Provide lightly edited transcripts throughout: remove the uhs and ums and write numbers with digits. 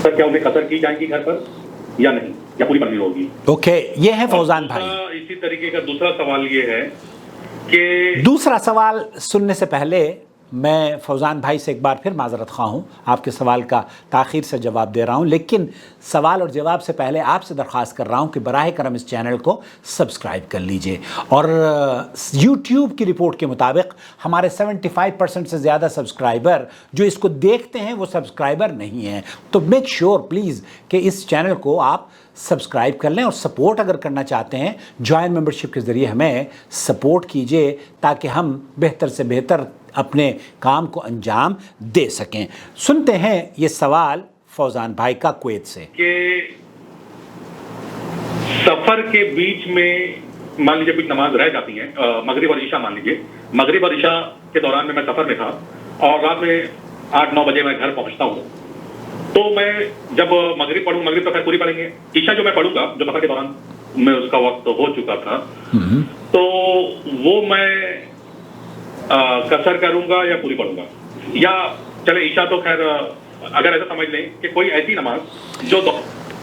سر کیا انہیں قصر کی جائیں گی گھر پر یا نہیں، یا پوری پڑھنی ہوگی؟ اوکے، یہ ہے فوزان بھائی. اسی طریقے کا دوسرا سوال یہ ہے کہ دوسرا سوال سننے سے پہلے میں فوزان بھائی سے ایک بار پھر معذرت خواہ ہوں، آپ کے سوال کا تاخیر سے جواب دے رہا ہوں، لیکن سوال اور جواب سے پہلے آپ سے درخواست کر رہا ہوں کہ براہ کرم اس چینل کو سبسکرائب کر لیجئے. اور یوٹیوب کی رپورٹ کے مطابق ہمارے 75% سے زیادہ سبسکرائبر جو اس کو دیکھتے ہیں وہ سبسکرائبر نہیں ہیں، تو میک شیور پلیز کہ اس چینل کو آپ سبسکرائب کر لیں، اور سپورٹ اگر کرنا چاہتے ہیں جوائن ممبرشپ کے ذریعے ہمیں سپورٹ کیجئے تاکہ ہم بہتر سے بہتر اپنے کام کو انجام دے سکیں. سنتے ہیں یہ سوال فوزان بھائی کا کویت سے کہ سفر کے بیچ میں مان لیجیے کچھ نماز رہ جاتی ہیں، مغرب اور عشاء مان لیجیے، مغرب اور عشاء کے دوران میں سفر میں تھا اور رات میں 8-9 بجے میں گھر پہنچتا ہوں، تو میں جب مغرب پڑھوں، مغرب تو خیر پوری پڑھیں گے، عشاء جو میں پڑھوں گا جو سفر کے دوران میں اس کا وقت ہو چکا تھا، تو وہ میں قصر کروں گا یا پوری پڑھوں گا؟ یا چلے عشاء تو خیر اگر ایسا سمجھ لیں کہ کوئی ایسی نماز جو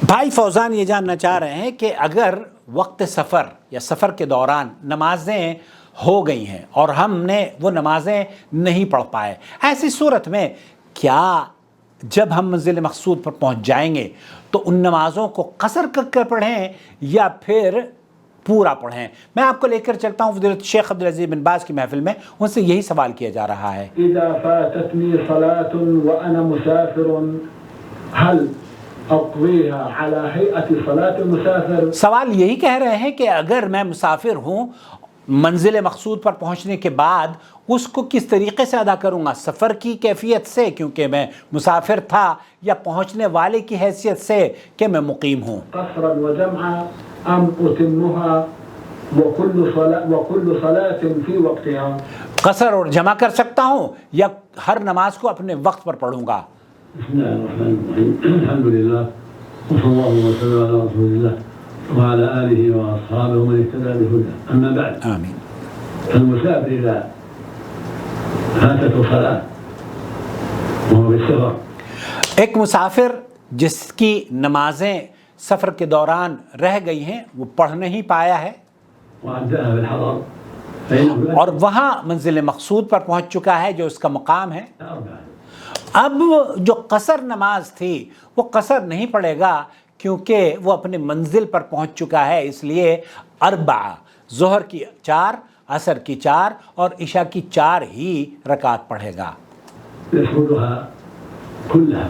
بھائی فوزان یہ جاننا چاہ رہے ہیں کہ اگر وقت سفر یا سفر کے دوران نمازیں ہو گئی ہیں اور ہم نے وہ نمازیں نہیں پڑھ پائے، ایسی صورت میں کیا جب ہم منزل مقصود پر پہنچ جائیں گے تو ان نمازوں کو قصر کر پڑھیں یا پھر پورا پڑھیں؟ میں آپ کو لے کر چلتا ہوں فضیلت شیخ عبدالعزیز بن باز کی محفل میں، ان سے یہی سوال کیا جا رہا ہے. اذا فاتتنی صلاة وانا مسافر هل اقضیها على هیئة صلاة المسافر؟ سوال یہی کہہ رہے ہیں کہ اگر میں مسافر ہوں، منزل مقصود پر پہنچنے کے بعد اس کو کس طریقے سے ادا کروں گا؟ سفر کی کیفیت سے کیونکہ میں مسافر تھا، یا پہنچنے والے کی حیثیت سے کہ میں مقیم ہوں؟ قصرا وجمعا ام اتمها وكل صلاة في وقتها؟ قصر اور جمع کر سکتا ہوں یا ہر نماز کو اپنے وقت پر پڑھوں گا؟ بسم الله الرحمن الرحيم الحمد لله وصلى الله وسلم على رسول الله وعلى آله وأصحابه ومن اهتدى بهداه، أما بعد. آمين. فالمسافر إذا فاتته صلاة وهو بالسفر، ایک مسافر جس کی نمازیں سفر کے دوران رہ گئی ہیں، وہ پڑھ نہیں پایا ہے وأداها بالحضر فإنه اور وہاں منزل مقصود پر پہنچ چکا ہے جو اس کا مقام ہے، أربعة. اب جو قصر نماز تھی وہ قصر نہیں پڑھے گا کیونکہ وہ اپنے منزل پر پہنچ چکا ہے، اس لیے اربعہ، ظہر کی 4، عصر کی 4 اور عشاء کی 4 ہی رکعت پڑھے گا. يشهدها كلها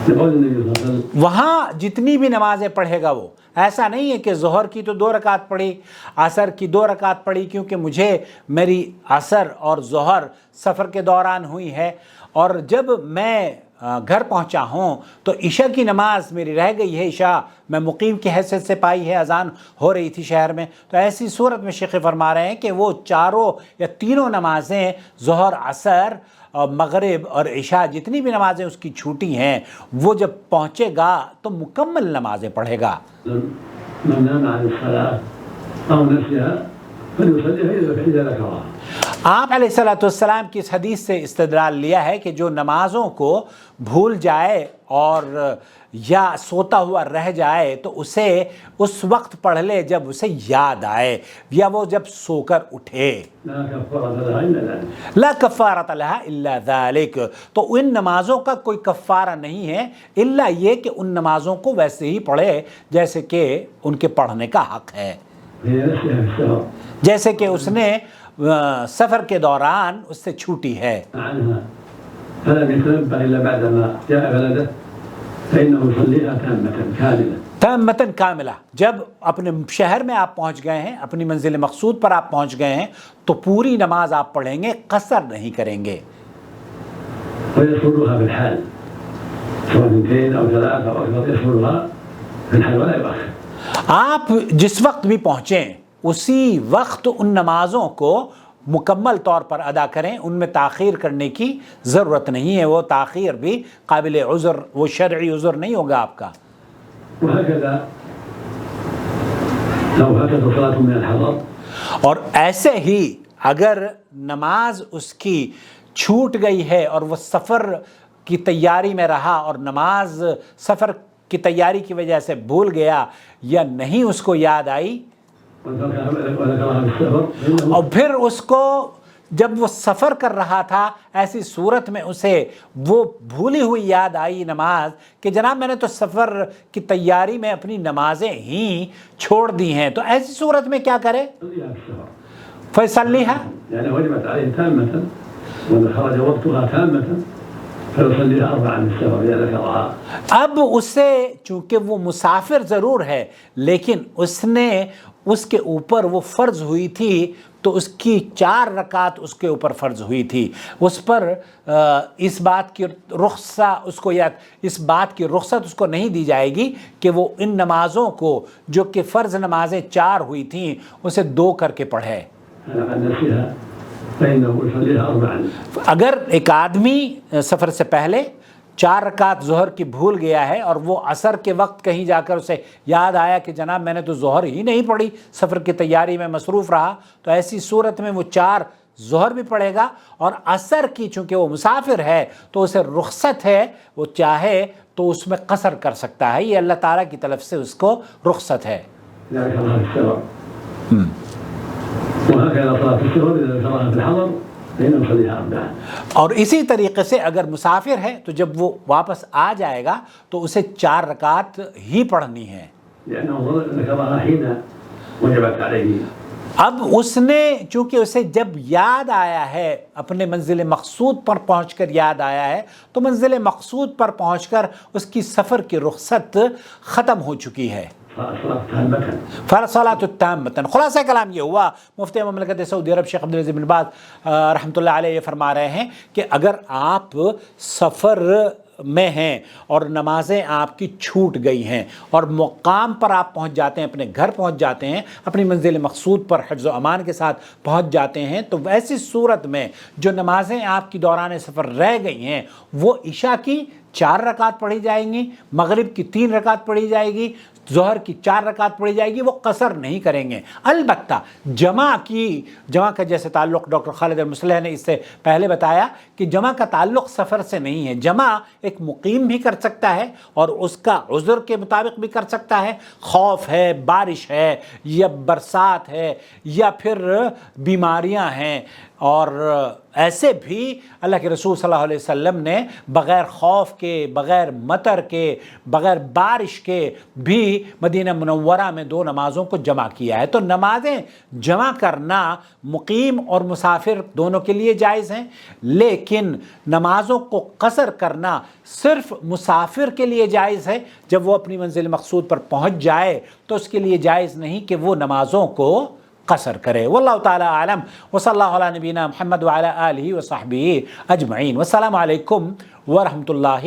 لقول النبي صلى الله عليه وسلم. وہاں جتنی بھی نمازیں پڑھے گا وہ ایسا نہیں ہے کہ ظہر کی تو 2 رکعت پڑھی، عصر کی 2 رکعت پڑھی کیونکہ مجھے میری عصر اور ظہر سفر کے دوران ہوئی ہے، اور جب میں گھر پہنچا ہوں تو عشاء کی نماز میری رہ گئی ہے، عشاء میں مقیم کی حیثیت سے پائی ہے، اذان ہو رہی تھی شہر میں، تو ایسی صورت میں شیخ فرما رہے ہیں کہ وہ 4 یا 3 نمازیں ظہر، عصر، مغرب اور عشاء جتنی بھی نمازیں اس کی چھوٹی ہیں وہ جب پہنچے گا تو مکمل نمازیں پڑھے گا. من نام عن الصلاة أو نسيها فليصليها إذا ذكرها. آپ علیہ الصلوۃ والسلام کی اس حدیث سے استدلال لیا ہے کہ جو نمازوں کو بھول جائے اور یا سوتا ہوا رہ جائے تو اسے اس وقت پڑھ لے جب اسے یاد آئے یا وہ جب سو کر اٹھے. لا کفارۃ لہا الا ذالک، تو ان نمازوں کا کوئی کفارہ نہیں ہے الا یہ کہ ان نمازوں کو ویسے ہی پڑھے جیسے کہ ان کے پڑھنے کا حق ہے، جیسے کہ اس نے سفر کے دوران اس سے چھوٹی ہے. تامۃ کاملہ، جب اپنے شہر میں آپ پہنچ گئے ہیں، اپنی منزل مقصود پر آپ پہنچ گئے ہیں تو پوری نماز آپ پڑھیں گے، قصر نہیں کریں گے. آپ جس وقت بھی پہنچیں اسی وقت ان نمازوں کو مکمل طور پر ادا کریں، ان میں تاخیر کرنے کی ضرورت نہیں ہے. وہ تاخیر بھی قابل عذر، وہ شرعی عذر نہیں ہوگا آپ کا. اور ایسے ہی اگر نماز اس کی چھوٹ گئی ہے اور وہ سفر کی تیاری میں رہا اور نماز سفر کی تیاری کی وجہ سے بھول گیا یا نہیں اس کو یاد آئی، اور پھر اس کو جب وہ سفر کر رہا تھا ایسی صورت میں اسے وہ بھولی ہوئی یاد آئی نماز کہ جناب میں نے تو سفر کی تیاری میں اپنی نمازیں ہی چھوڑ دی ہیں، تو ایسی صورت میں کیا کرے؟ فیصلیھا، يعني وجبت عليه تامة وخرج وقتها تامة فيصليها 4 للسفر إذا ذكرها. اب اسے چونکہ وہ مسافر ضرور ہے لیکن اس نے اس کے اوپر وہ فرض ہوئی تھی تو اس کی 4 رکعت اس کے اوپر فرض ہوئی تھی، اس پر اس بات کی رخصت اس کو نہیں دی جائے گی کہ وہ ان نمازوں کو جو کہ فرض نمازیں 4 ہوئی تھیں اسے 2 کر کے پڑھے۔ اگر ایک آدمی سفر سے پہلے 4 رکعت ظہر کی بھول گیا ہے اور وہ عصر کے وقت کہیں جا کر اسے یاد آیا کہ جناب میں نے تو ظہر ہی نہیں پڑھی، سفر کی تیاری میں مصروف رہا، تو ایسی صورت میں وہ 4 ظہر بھی پڑھے گا، اور عصر کی چونکہ وہ مسافر ہے تو اسے رخصت ہے، وہ چاہے تو اس میں قصر کر سکتا ہے، یہ اللہ تعالیٰ کی طرف سے اس کو رخصت ہے۔ اور اسی طریقے سے اگر مسافر ہے تو جب وہ واپس آ جائے گا تو اسے 4 رکعت ہی پڑھنی ہے۔ اب اس نے چونکہ اسے جب یاد آیا ہے، اپنے منزل مقصود پر پہنچ کر یاد آیا ہے، تو منزل مقصود پر پہنچ کر اس کی سفر کی رخصت ختم ہو چکی ہے۔ فَصَلَاةُ التَّامَّةً۔ خلاصہ کلام یہ ہوا، مفتی مملکت سعودی عرب شیخ عبدالعزیز بن باز رحمۃ اللہ علیہ یہ فرما رہے ہیں کہ اگر آپ سفر میں ہیں اور نمازیں آپ کی چھوٹ گئی ہیں اور مقام پر آپ پہنچ جاتے ہیں، اپنے گھر پہنچ جاتے ہیں، اپنی منزل مقصود پر حفظ و امان کے ساتھ پہنچ جاتے ہیں، تو ایسی صورت میں جو نمازیں آپ کی دوران سفر رہ گئی ہیں وہ عشاء کی 4 رکعت پڑھی جائیں گی، مغرب کی 3 رکعت پڑھی جائے گی، ظہر کی 4 رکعت پڑھی جائے گی، وہ قصر نہیں کریں گے۔ البتہ جمع کا جیسے تعلق ڈاکٹر خالد المصلح نے اس سے پہلے بتایا کہ جمع کا تعلق سفر سے نہیں ہے، جمع ایک مقیم بھی کر سکتا ہے اور اس کا عذر کے مطابق بھی کر سکتا ہے، خوف ہے، بارش ہے، یا برسات ہے، یا پھر بیماریاں ہیں، اور ایسے بھی اللہ کے رسول صلی اللہ علیہ وسلم نے بغیر خوف کے، بغیر مطر کے، بغیر بارش کے بھی مدینہ منورہ میں 2 نمازوں کو جمع کیا ہے۔ تو نمازیں جمع کرنا مقیم اور مسافر دونوں کے لیے جائز ہیں، لیکن نمازوں کو قصر کرنا صرف مسافر کے لیے جائز ہے۔ جب وہ اپنی منزل مقصود پر پہنچ جائے تو اس کے لیے جائز نہیں کہ وہ نمازوں کو قصر کرے۔ واللہ تعالی عالم، وصلی اللہ علی نبینا محمد وعلی آلہ وصحبہ اجمعین، والسلام علیکم ورحمۃ اللہ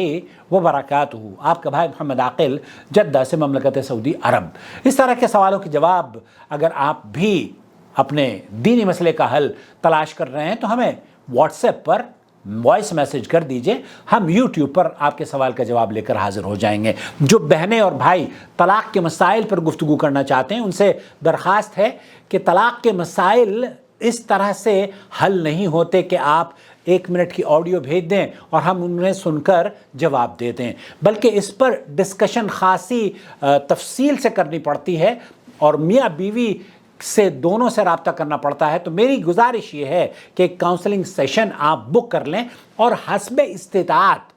وبرکاتہ۔ آپ کا بھائی محمد عاقل، جدہ سے مملکت سعودی عرب۔ اس طرح کے سوالوں کے جواب اگر آپ بھی اپنے دینی مسئلے کا حل تلاش کر رہے ہیں تو ہمیں واٹس ایپ پر وائس میسج کر دیجئے، ہم یوٹیوب پر آپ کے سوال کا جواب لے کر حاضر ہو جائیں گے۔ جو بہنیں اور بھائی طلاق کے مسائل پر گفتگو کرنا چاہتے ہیں ان سے درخواست ہے کہ طلاق کے مسائل اس طرح سے حل نہیں ہوتے کہ آپ 1 منٹ کی آڈیو بھیج دیں اور ہم انہیں سن کر جواب دے دیں، بلکہ اس پر ڈسکشن خاصی تفصیل سے کرنی پڑتی ہے اور میاں بیوی سے دونوں سے رابطہ کرنا پڑتا ہے۔ تو میری گزارش یہ ہے کہ ایک کاؤنسلنگ سیشن آپ بک کر لیں اور حسب استطاعت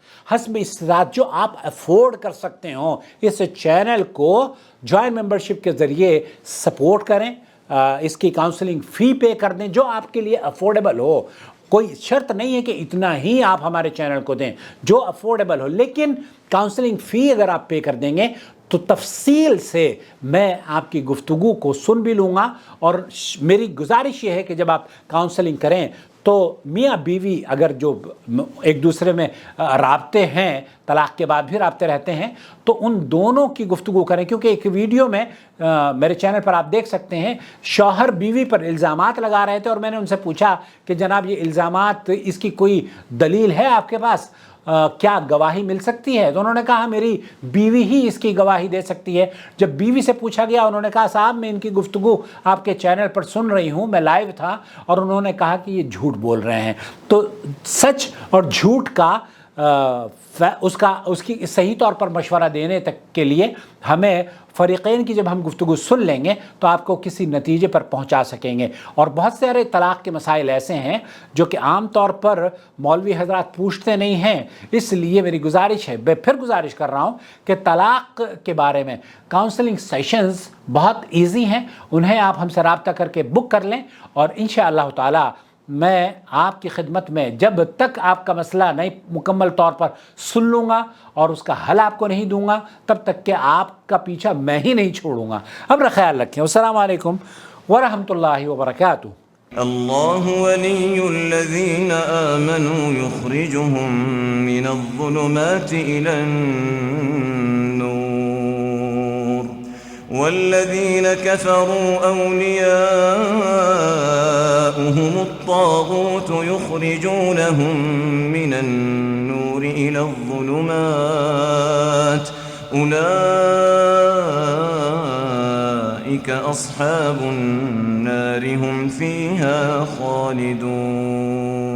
جو آپ افورڈ کر سکتے ہوں اس چینل کو جوائن ممبرشپ کے ذریعے سپورٹ کریں، اس کی کاؤنسلنگ فی پے کر دیں جو آپ کے لیے افورڈیبل ہو۔ کوئی شرط نہیں ہے کہ اتنا ہی آپ ہمارے چینل کو دیں، جو افورڈیبل ہو، لیکن کاؤنسلنگ فی اگر آپ پے کر دیں گے تو تفصیل سے میں آپ کی گفتگو کو سن بھی لوں گا، اور میری گزارش یہ ہے کہ جب آپ کاؤنسلنگ کریں تو میاں بیوی اگر جو ایک دوسرے میں رابطے ہیں، طلاق کے بعد بھی رابطے رہتے ہیں، تو ان دونوں کی گفتگو کریں، کیونکہ ایک ویڈیو میں میرے چینل پر آپ دیکھ سکتے ہیں شوہر بیوی پر الزامات لگا رہے تھے، اور میں نے ان سے پوچھا کہ جناب یہ الزامات، اس کی کوئی دلیل ہے آپ کے پاس؟ کیا گواہی مل سکتی ہے؟ تو انہوں نے کہا میری بیوی ہی اس کی گواہی دے سکتی ہے۔ جب بیوی سے پوچھا گیا انہوں نے کہا صاحب میں ان کی گفتگو آپ کے چینل پر سن رہی ہوں، میں لائیو تھا، اور انہوں نے کہا کہ یہ جھوٹ بول رہے ہیں۔ تو سچ اور جھوٹ کا اس کی صحیح طور پر مشورہ دینے تک کے لیے ہمیں فریقین کی جب ہم گفتگو سن لیں گے تو آپ کو کسی نتیجے پر پہنچا سکیں گے. اور بہت سارے طلاق کے مسائل ایسے ہیں جو کہ عام طور پر مولوی حضرات پوچھتے نہیں ہیں، اس لیے میری گزارش ہے، میں پھر گزارش کر رہا ہوں کہ طلاق کے بارے میں کاؤنسلنگ سیشنز بہت ایزی ہیں، انہیں آپ ہم سے رابطہ کر کے بک کر لیں، اور انشاءاللہ تعالی میں آپ کی خدمت میں جب تک آپ کا مسئلہ نہیں مکمل طور پر سن لوں گا اور اس کا حل آپ کو نہیں دوں گا تب تک کہ آپ کا پیچھا میں ہی نہیں چھوڑوں گا. اپنا خیال رکھیں. السلام علیکم ورحمۃ اللہ وبرکاتہ. الله ولي الذين آمنوا يخرجهم من الظلمات إلى النور والذين كفروا أولياؤهم الطاغوت يخرجونهم من النور إلى الظلمات أولئك أصحاب النار هم فيها خالدون.